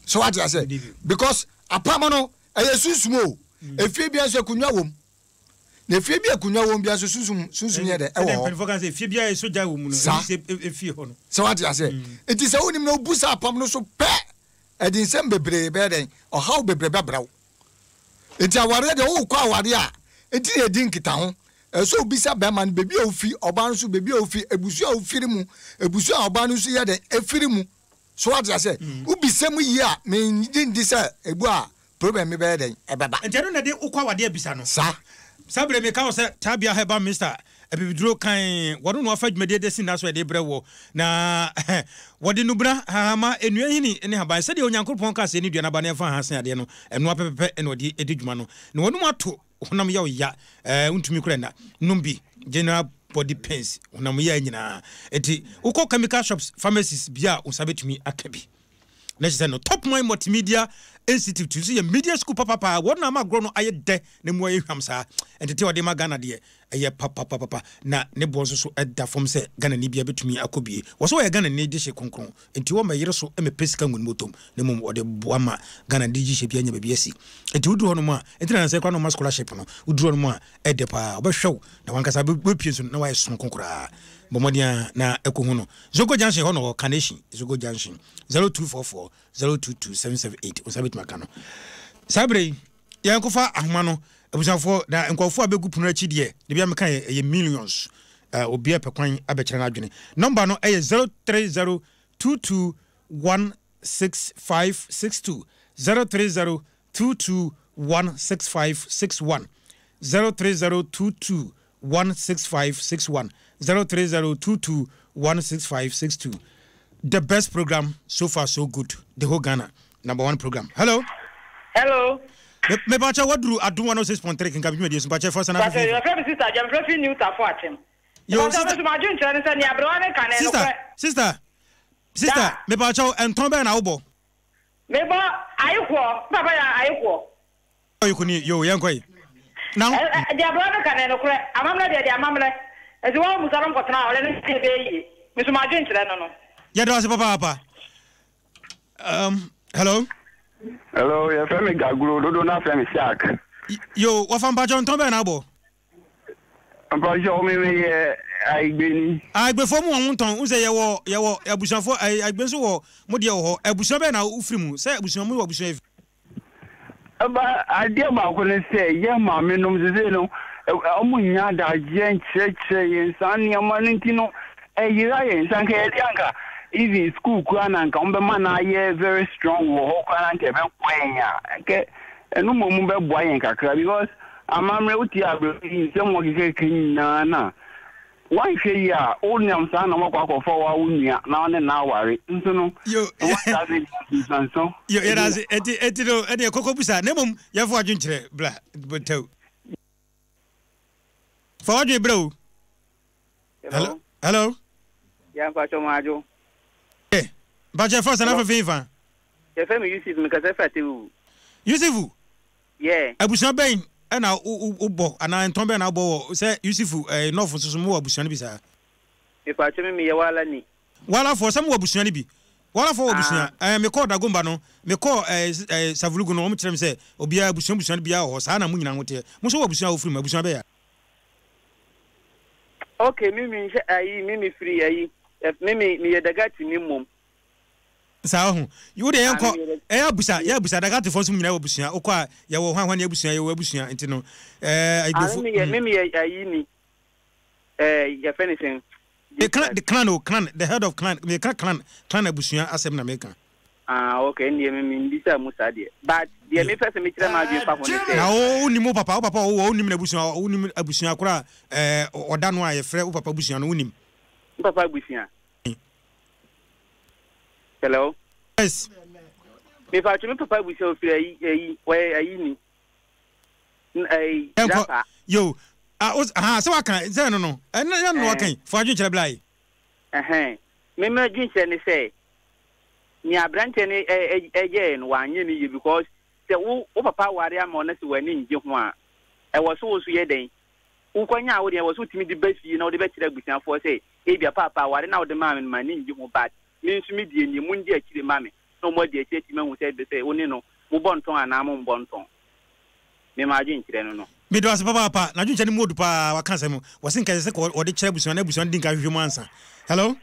so what I say because apam no eyesusumo efie bia so kunwa wom na efie bia kunwa wom bia so susum ye de ewo efie bia so ja wom no efie ho no so what I say it is a onim no busa apam no so pe edin sem bebre be den o how bebre be braw enti aware de wo kwa aware a enti edin kita ho so bisa be man bebi ofi oban so bebi ofi ebusu a ofiri mu ebusu a oban so ye de efiri mu so what I say ubisem yi a me ndi say ebu a problem me be den ebeba enti no na de ukwa wade abisa no sa sabre me ka wo say tabia heba Mr. ebibidro kan wodo no afa dwumade de sina so de brewo na wode nubra hama enua hini ne haban se de onyankopon ka se ni dua na ba ne fa ha sen ade no eno apepepe eno de edwuma no na wonu ato honam ya oya untumi kura na numbi general body pains honam ya nyina eti ukọ chemical shops pharmacies bia usabetumi akabi na se no top mind multimedia institute so ye media school papa wona ma gro no aye de na mu aye hwamsa entete wode ma Ghana de aye papa na ne bonso so edda fom se Ghana ni bia betumi akobie wo so ye Ghana ni de hye konkron enti wo ma yire so e me pesika ngun motom ne mum wode boa ma Ghana de hye bia nya bia si enti wudu hono ma enti na se kwa no ma scholarship no wudu hono ma edde pa obehwew na wankasa be pie so na wa yeson konkra bomodia na ekohuno Zogo Junction hono Carnation Zogo Junction 0244 022778 osabit makano sabre yankofa ahoma no abusafo da nkofo abegu puno achi de bia meka ye millions obia pekwan abekere na adwene number no eye 03022166562 03022166561 03022166561 03022166562 the best program so far so good the whole Ghana number 1 program hello me bacha wadru Adom 106.3 Kenkan bi media so bacha first and after your friend sister jam free new ta for atem yo sister me bacha enton be na wo bo me ba ayiko baba ya ayiko ayiko ni yo yankoi now the brother kan no kure amamle de amamle ezi wo mu saram kotna ole ne be yi me so ma jun no ya do ase papa hello ya femi gaguro dodo na femi shark yo wa fam ba jon ton be na bo ampa jo me aigbeni aigbe fo mu won ton unse ye wo abusanfo aigbe so wo mo de wo abusan be na ufiri mu se abusan mu wo abusan aba ade ma ko ne se ye ma me nom ze no omunya da je cheche yensan ni amaninti no yira yensan ke yanka even school kwana nka umbe mana ye very strong wo kwana nke be kwenya ke enu momu be bua yen kakra because amamre uti abe se mo kike kinna na wan hwe ya onyam sa na makwa akofo wa unia na ne na aware nso no yo yerazi eti no ene kokobusa ne mom ye fo adwunkire bla botew fo adwe bro hello ya fa chomajo baje first and after FIFA family Yusuf because I felt you. Yusufu. Yeah. Abusua ben na ubo ana ntombe na bo say Yusufu no for so mo abusua ni bi sa. Me pa che me ye wala ni. Wala for some abusua ni bi. Wala for abusua me call Dagomba no me call Savulugu no mo kire me say obia abusua ni bia ho sa na mu nyina hote. Mo so abusua ofuri mu abusua be ya. Okay, mimi free ayi. Mimi me ye dagati ni mom. Sa ho you dey enko abusa ya abusa dagati for so nyina abusua okwa ya wo hwan abusua ye wo abusua enti no I go mimi ayi ni ya finishing the clan the head of clan me clan abusua asem na meka okay ndi mimi ndisa musa de but the me person me kira ma bi pa ho ne na o ni mo papa o ni me abusua o ni abusua kura oda no aye frɛ o papa abusua no unim papa abusua. Hello. Yes. Me fa chumi papa bu se ofiri ayi ni. Yo. So wakan say no. Ya no wakan. For adwin kire blai. Me adwin kire ne say. Ni abrante ne eje no wanye ni ye because say wo papa ware am on se wani nje ho a. E wo so ye den. Wo kwanya wo de wo so timi di basi na wo de be kire busiafo say e bia papa ware na wo de ma me ma ni nje ho bad. Me nso me die ni mu ndi akire mame no mo die akire me hu say woni no mo bonton ana mo bonton me ma adwin kire no me do as papa na adwin kire ni modu pa wa kan sem wo sin kan say ko wo de kire busuan na busuan din ka hwehwe mu ansa. Hello.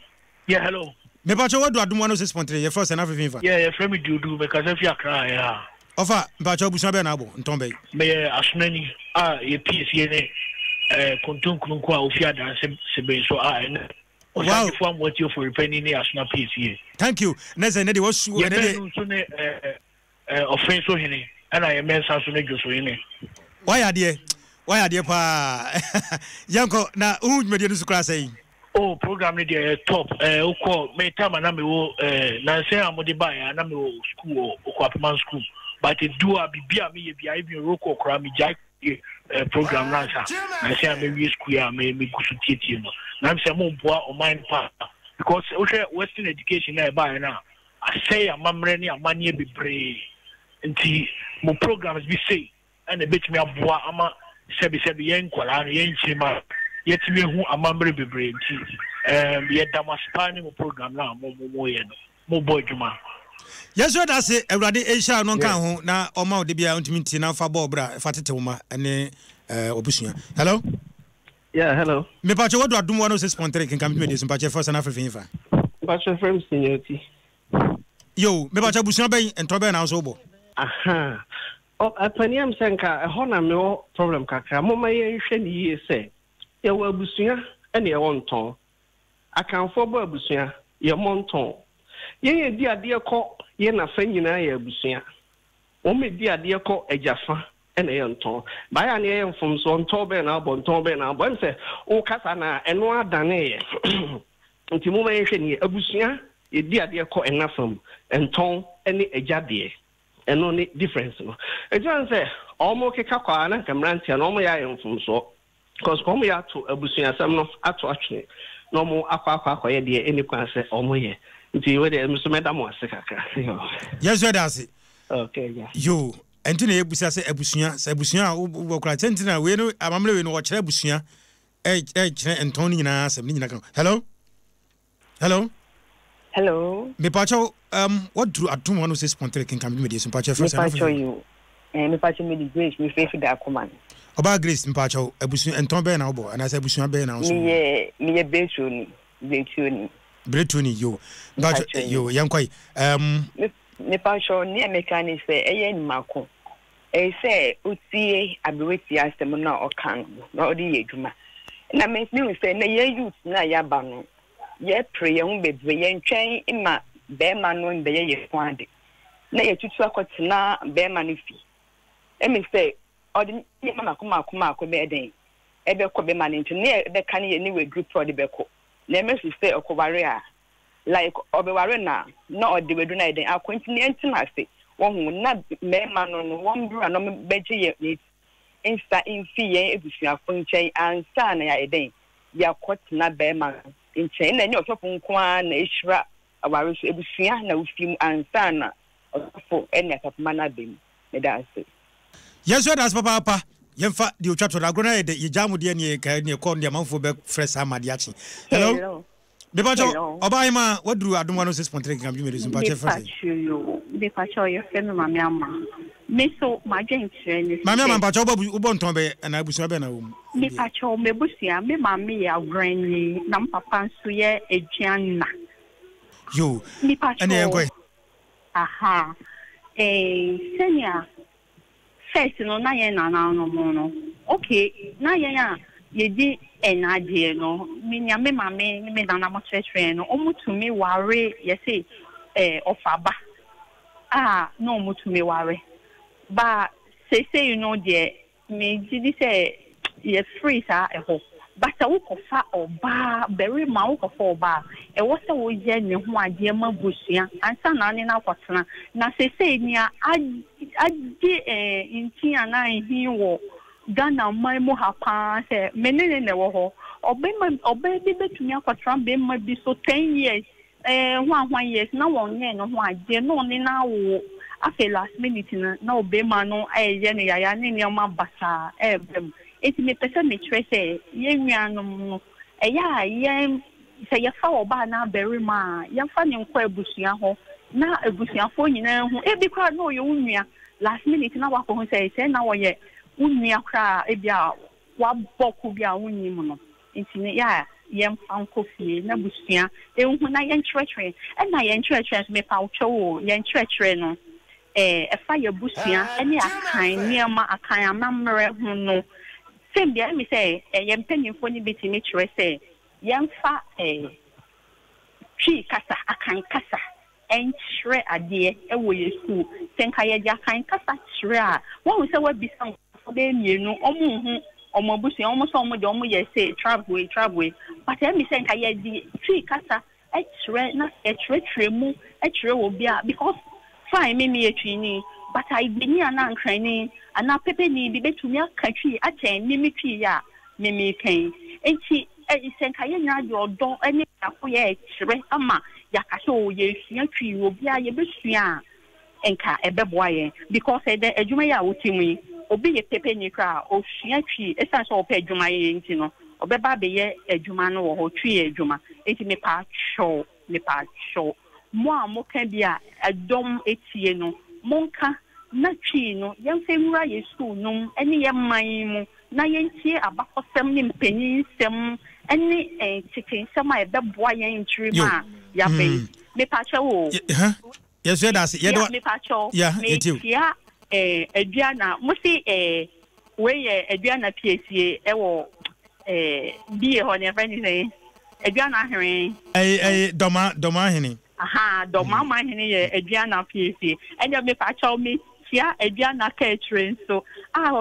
Yeah, hello. Me pa cho wo do Adom 106.3 ye first and African. Yeah, your friend me do because if you cry yeah. Ofa me cho busuan be na abo nton be. Me asnani ye peace ye ne kontun kunku a ofia dan se be so wow. What you for repenting as na piece here. Thank you. Neze nede was offense so hene and I mean so ne jo so hene. Why are there pa yanko na media no sukra say. Oh, program ni dey top call me time na me wo na say amode buy na me wo school o kwapman school but it do a bibia me bia even roko kra me jack program na say me school ya me gusu tietie no. I'm saying more boy or mind part because Western education na buy now. I say a mamreni a money be brave. Until more programs be say and a bit me a boy ama sebi yen kwala yen chima yet me who a mamre be brave. Yet damaspani mo program now more yen more boy juma. Yes, what I say, everybody Asia non kan ho na oma de bia ntimi na fa ball bra fatete woma ene obusuya. Hello. Yeah, hello. Me pacho what do Adom 106.3 Kenkan me dey so pacho first and African fa. Pacho from seniority. Yo, me pacho busuan ben ento ben na so bo. Aha. Oh, apani am senka ho na me problem kakra. Mo ma ye hwe ni ye se. Ye wa busuan ene ye wonton. Akanfo bo abusuan ye monton. Ye di ade ko ye na fa nyina ye abusuan. O me di ade ko ajafa ene ye nton baya ne ye mfom so nton be na abon se o kasa na eno adane ye nti mo ma ye hwe ni abusua ye di ade ko enafam nton ene ejade eno ni difference no ejan se omo keka kwa na kamranti na omo ya ye mfom so because omo ya to abusua sam no ato atwe no omo akwa ye de ene kwa se omo ye nti we de mso medamo asekaka yes we that's okay yeah yo enti na ebusa se abusua wo kra tentina we no amamle we no wo kire abusua kire enton ni nyina asem ni nyina kan. Hello me pacho what do Adom 106.3 Kenkan me dey so pacho first me pacho you me pacho me the grace me faith da command oba grace me pacho abusua enton be na obo ana se abusua be na so me ye betuni yo pacho yo yankwai me pacho ni mechanic say eye ni mako say utie abeweti asem na okan na odi yeduma na me say na ye youth na ya ba no ye pray hu bebre ye ntwen ima be ma no be ye kwande na ye tutu akotena be ma no fi me say odi ye mama kuma be den ebe ko be ma no ntwen na be kan ye ni we group odi be ko na me say okobare a like obeware na odi wedu na den akwantini entina say won na me ma no won bra no beje ye insta infi ye ebusua fonchen ansa na ya eden ya kotena be ma nchen na ni ofo nko a na ehira aware so ebusua na ufim ansa na osofo ene papa na bem me da ase yes that's papa yemfa di otwato na agro na ye jamu de ne ka ne ko ne manfo be fresh amade achi hello Bebacho obaima wadru Adom 106.3 kam jumere sun pache fresh Bebacho yo fe me mama ama me so ma gentire ni mama ama pacho ubonton be na abusu be na wo Bebacho me busia me mama ya granny na papa nso ye eduana yo ene enko aha senior first no na ye na no mo no okay na ye ya ye di enadie no minya me mame me na mo church no omutumi ware ye say ofaba no omutumi ware ba say you know there me did say ye free sa eho but wo kofa oba very ma wo kofa oba e wo se wo ye ne ho ade ma busua ansa na ne na kwatena na say ni adi inti ana hin wo Ghana my mo hapa say menene ne wo ho obe bi betumi akwatra be ma bi so 10 years 1 years na won ne no ho ade no ne na wo afi last minute na obe ma no ye ne ya ne ma basa bem eti me pese me tre say ye nnuanom no ya ye say ye fa oba na beri ma ye fa ne nkwa abusua ho na abusuafo nyina ho bi kwa no ye nnua last minute na wakọ ho say na wo ye unia kra ebia wa boku bia unim no ntine ya yem fankofie na busua ehun na yen chwechwe na yen chwechwe me pa ucho yen chwechwe no efa ye busua ene akan niema akan amamre hu no sembia me say yem penifo ni bitimi chwe say yem fa twi kasa akan kasa enchre ade ewo yesu senka ye ja akan kasa chre a won se wa bisa be mienu omobusu omoso omode omo ye say travel but me say nka ye di three kasa echre na echre mu echre wo bia because fine me etwi ni but I bini ana nkrani ana pepe ni bi betumi akatwi aten mi twi ya me kan enti say nka ye nya de odo ene akọ ye echre ama yakase o ye sua twi wo bia ye besua enka ebeboa ye because the adwuma ya wotimu obi ye pepe ni kra o hia twi esan so opa adwuma ye nti no obeba be ye adwuma no wo ho twi adwuma enti me pa show mo a mo kan bia Adom etie no monka na twi no yemfe mura ye school no ene ye man mu na yentie abakosem ni mpanyin sem ene chicken sem a ebeboa ye ntri ma ya be me pa show yes that's me pa show yeah Adriana musi we Adriana PSA ewo bi ho ne friend say Adriana heren doma hene aha doma ma hene ye Adriana PSA and me pa chaw me tia Adriana catering so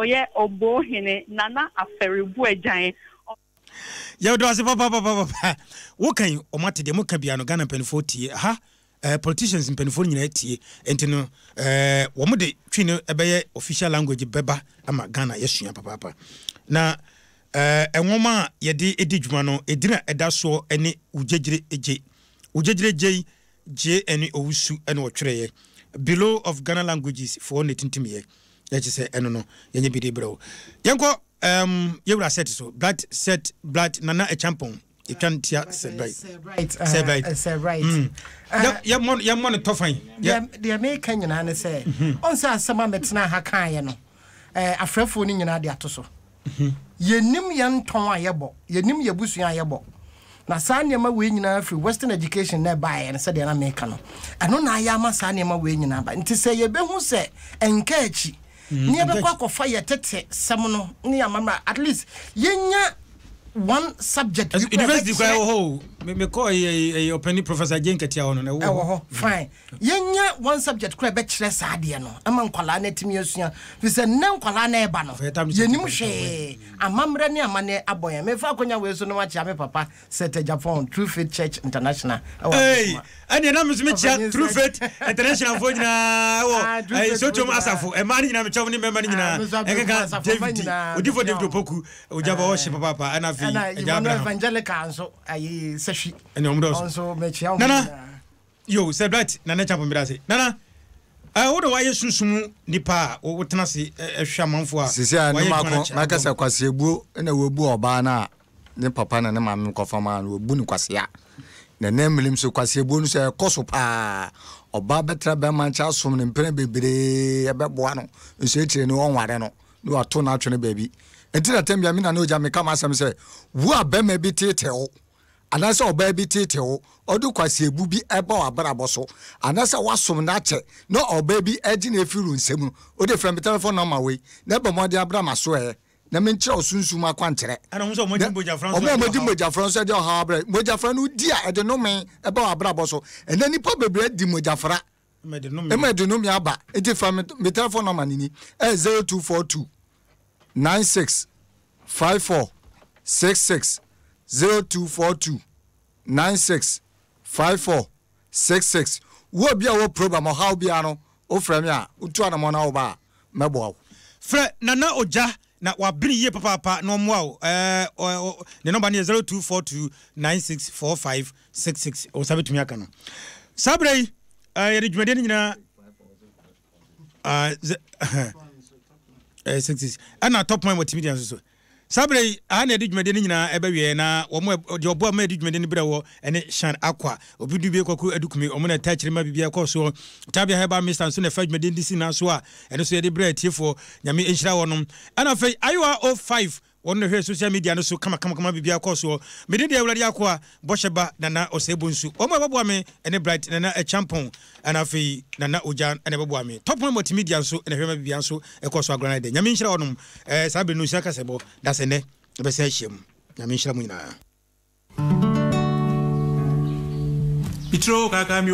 ye obo hene nana aferibu ajan ye do ase papa wo kan o mate de mo ka bia no Ghana penfo tie ha politicians in penfo nyina tie enti no wo mo de twi no ebeye official language beba ama Ghana yesua papa na enwoma ye de edi dwuma no edina eda so ene ujegire je ene owusu ene wotwereye below of Ghana languages for netintim ye ye say eno no yenye bi de bro yenko ye wura set so blood nana a champion. You can't say right. Yeah, mon to fine. Yeah, the American you say. On sa sama metna ha kan no. Afrefo ni nyina de atoso. Yenim yan ton ayebo. Yenim yebusu ayebo. Na sa nneema we nyina free western education na bae na se de na America no. Ano na ya ma sa nneema we nyina ba. Nti se ye behu se enka achi. Ni e be kwa kofa ye tete sem no. Ni amama at least yenya one subject university kwa ho me call a open professor Jenketia ono na wo fine yenya one subject kwa be kire saade no ama nkwala na timi asua fi se na nkwala na eba no yenim hwe amamre ne amane aboya me fa akonya we so no ma chia me papa set Japan True Faith Church International hey ani na me chia True Faith International fo nyina wo so chom asafo e mani nyina me chom ni me mani nyina Kenkan David odifo David Opoku ojaba wo she papa ana evangelical so ayi Nana, yo, said right, Nana Champo Mirase. Nana, wo do waye sunsumu nipa wo tena se ehwa manfo a sisi a ne mako na kasa kwasebu na wobu oba na ne papa na ne maame kofama na wobu ni kwasea na nemlim so kwasebu no se koso pa oba betra be mancha som ne mpene bebre ebeboa no nso etire no onware no no ato na atwene baabi entira tambia me na no ja me kama asem se wo abema bi tetewo anasa oba bi tetewo odu kwasebu bi eba wabrabo so anasa wasom na che no oba bi agi na efiru nsem o de frame telephone number we na ba mo de abrama so na me nkyere osunsum akwankyere ana mo so mo dimboja france mo dimboja france de ha abra moja fra no dia e de no me eba wabrabo so ena nipa bebre di moja fra me de no me aba e de frame me telephone number ni 0242 96 54 66 0242 96 54 66 wo bia wo program how bia no o frame a utu anamo na wo ba mebo fre nana oja na wabiri ye papa no mo the number ni 0242 96 45 66 o sabe tumi aka no sabre ye de dwumade nyina 66 ana top point multimedia so sabre ana de dwumade nyina ebewie na wo de obo ma de dwumade ni brewo ene shan akwa obidu bi kwaku adukumi omo na tachire ma bibia ko so tabia heba Mr. so na fa dwumade ndisi na so a ene so ye de bre tiefo nyame enhira wonom ana fe ayiwa 05 wonno hwe social media no so kama bibia ko so me de awlade akwa bosheba nana Osei Bonsu omo babo me ene bright nana a champion ana fe nana ojan ene babo me top multimedia so ene hwe ma bibia so e ko so agrana de nyame enhira wonom sabe no saka sebo da se ne be se hiem nyame enhira mu nyina Pitro kaka mi